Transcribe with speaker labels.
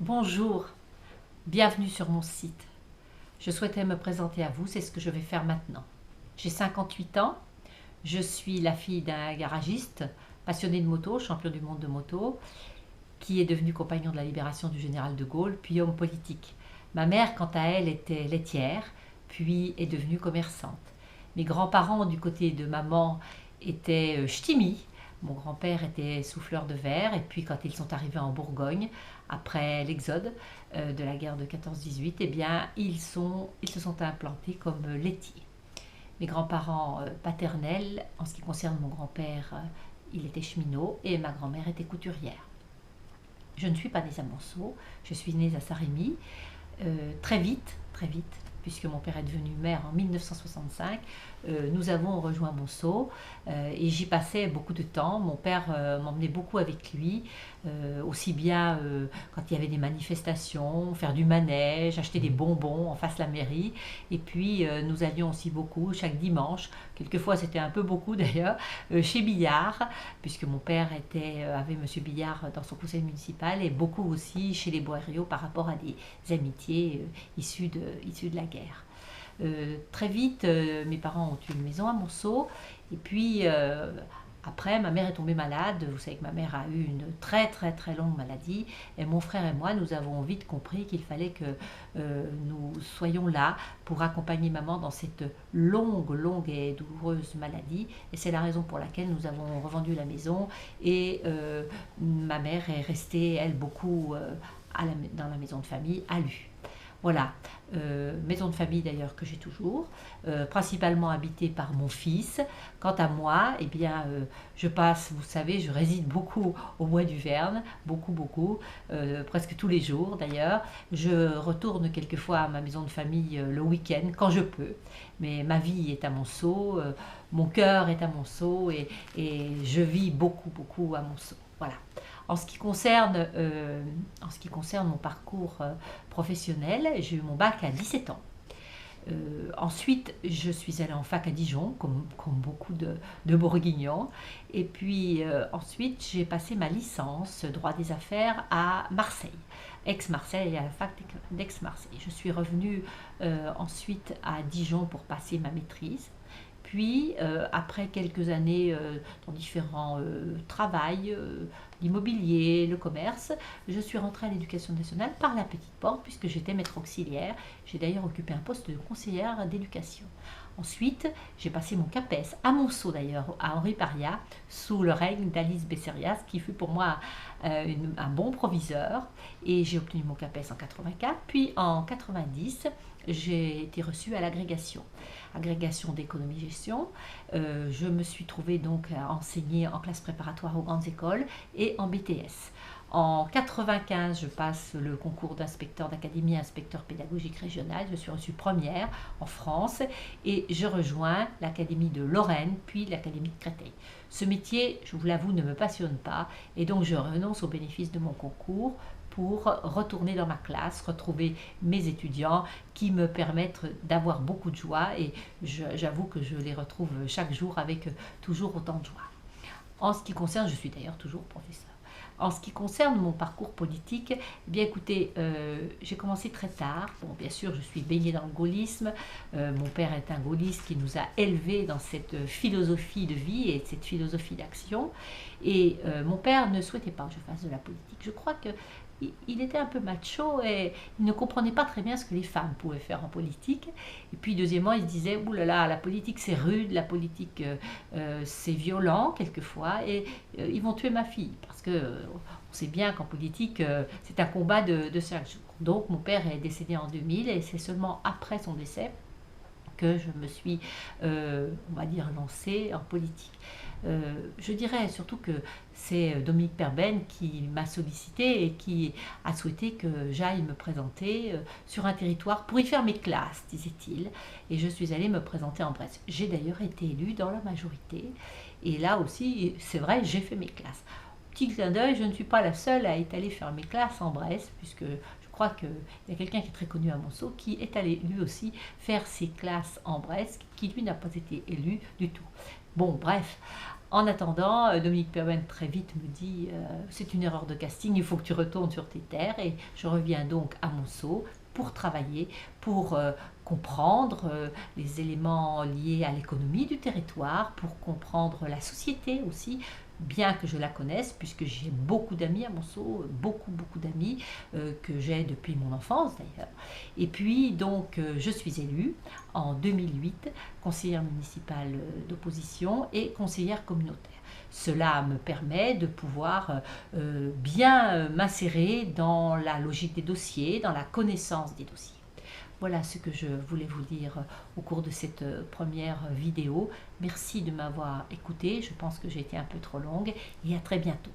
Speaker 1: Bonjour, bienvenue sur mon site. Je souhaitais me présenter à vous, c'est ce que je vais faire maintenant. J'ai 58 ans, je suis la fille d'un garagiste, passionné de moto, champion du monde de moto, qui est devenu compagnon de la libération du général de Gaulle, puis homme politique. Ma mère, quant à elle, était laitière, puis est devenue commerçante. Mes grands-parents, du côté de maman, étaient ch'timis. Mon grand-père était souffleur de verre, et puis quand ils sont arrivés en Bourgogne, après l'exode de la guerre de 14-18, eh bien, ils se sont implantés comme laitiers. Mes grands-parents paternels, en ce qui concerne mon grand-père, il était cheminot, et ma grand-mère était couturière. Je ne suis pas née à Monceau, je suis née à Saint-Rémy, très vite, puisque mon père est devenu maire en 1965, nous avons rejoint Monceau et j'y passais beaucoup de temps. Mon père m'emmenait beaucoup avec lui, aussi bien quand il y avait des manifestations, faire du manège, acheter des bonbons en face de la mairie. Et puis nous allions aussi beaucoup chaque dimanche, quelquefois c'était un peu beaucoup d'ailleurs, chez Billard, puisque mon père avait Monsieur Billard dans son conseil municipal, et beaucoup aussi chez les Boériaux par rapport à des amitiés issues de la guerre. Très vite, mes parents ont eu une maison à Monceau. Et puis, après, ma mère est tombée malade. Vous savez que ma mère a eu une très longue maladie. Et mon frère et moi, nous avons vite compris qu'il fallait que nous soyons là pour accompagner maman dans cette longue et douloureuse maladie. Et c'est la raison pour laquelle nous avons revendu la maison. Et ma mère est restée, elle, beaucoup dans la maison de famille, à Lue. Voilà, maison de famille d'ailleurs que j'ai toujours, principalement habitée par mon fils. Quant à moi, eh bien, je passe, vous savez, je réside beaucoup au Bois du Verne, beaucoup, presque tous les jours d'ailleurs. Je retourne quelquefois à ma maison de famille le week-end quand je peux, mais ma vie est à Monceau, mon cœur est à Monceau et je vis beaucoup à Monceau. Voilà. En ce qui concerne mon parcours professionnel, j'ai eu mon bac à 17 ans. Ensuite, je suis allée en fac à Dijon, comme beaucoup de Bourguignons. Et puis ensuite, j'ai passé ma licence droit des affaires à Marseille, Aix-Marseille, à la fac d'Aix-Marseille. Je suis revenue ensuite à Dijon pour passer ma maîtrise. Puis, après quelques années dans différents travails, l'immobilier, le commerce, je suis rentrée à l'éducation nationale par la petite porte puisque j'étais maître auxiliaire. J'ai d'ailleurs occupé un poste de conseillère d'éducation. Ensuite, j'ai passé mon CAPES à Monceau d'ailleurs, à Henri Paria, sous le règne d'Alice Besserias, qui fut pour moi un bon proviseur. Et j'ai obtenu mon CAPES en 84, puis en 90, j'ai été reçue à agrégation d'économie-gestion. Je me suis trouvée donc à enseigner en classe préparatoire aux grandes écoles et en BTS. En 95, je passe le concours d'inspecteur d'académie, inspecteur pédagogique régional. Je suis reçue première en France et je rejoins l'académie de Lorraine, puis l'académie de Créteil. Ce métier, je vous l'avoue, ne me passionne pas et donc je renonce au bénéfice de mon concours pour retourner dans ma classe, retrouver mes étudiants qui me permettent d'avoir beaucoup de joie et j'avoue que je les retrouve chaque jour avec toujours autant de joie. En ce qui concerne, je suis d'ailleurs toujours professeur. En ce qui concerne mon parcours politique, eh bien écoutez, j'ai commencé très tard. Bon, bien sûr, je suis baignée dans le gaullisme. Mon père est un gaulliste qui nous a élevés dans cette philosophie de vie et cette philosophie d'action. Et mon père ne souhaitait pas que je fasse de la politique. Je crois que il était un peu macho et il ne comprenait pas très bien ce que les femmes pouvaient faire en politique. Et puis deuxièmement, il se disait, ouh là là, la politique c'est rude, la politique c'est violent quelquefois, et ils vont tuer ma fille. Parce que on sait bien qu'en politique, c'est un combat de chaque jour. Donc mon père est décédé en 2000 et c'est seulement après son décès que je me suis, on va dire, lancée en politique. Je dirais surtout que c'est Dominique Perben qui m'a sollicité et qui a souhaité que j'aille me présenter sur un territoire pour y faire mes classes, disait-il. Et je suis allée me présenter en Bresse. J'ai d'ailleurs été élue dans la majorité. Et là aussi, c'est vrai, j'ai fait mes classes. Petit clin d'œil, je ne suis pas la seule à être allée faire mes classes en Bresse, puisque je crois qu'il y a quelqu'un qui est très connu à Monceau qui est allé lui aussi faire ses classes en Bresse, qui lui n'a pas été élu du tout. Bon, bref, En attendant, Dominique Perwen très vite me dit c'est une erreur de casting, il faut que tu retournes sur tes terres. Et je reviens donc à Monceau pour travailler, pour comprendre les éléments liés à l'économie du territoire, pour comprendre la société aussi, bien que je la connaisse, puisque j'ai beaucoup d'amis à Monceau, beaucoup d'amis que j'ai depuis mon enfance d'ailleurs. Et puis donc je suis élue en 2008, conseillère municipale d'opposition et conseillère communautaire. Cela me permet de pouvoir bien m'insérer dans la logique des dossiers, dans la connaissance des dossiers. Voilà ce que je voulais vous dire au cours de cette première vidéo. Merci de m'avoir écouté, je pense que j'ai été un peu trop longue et à très bientôt.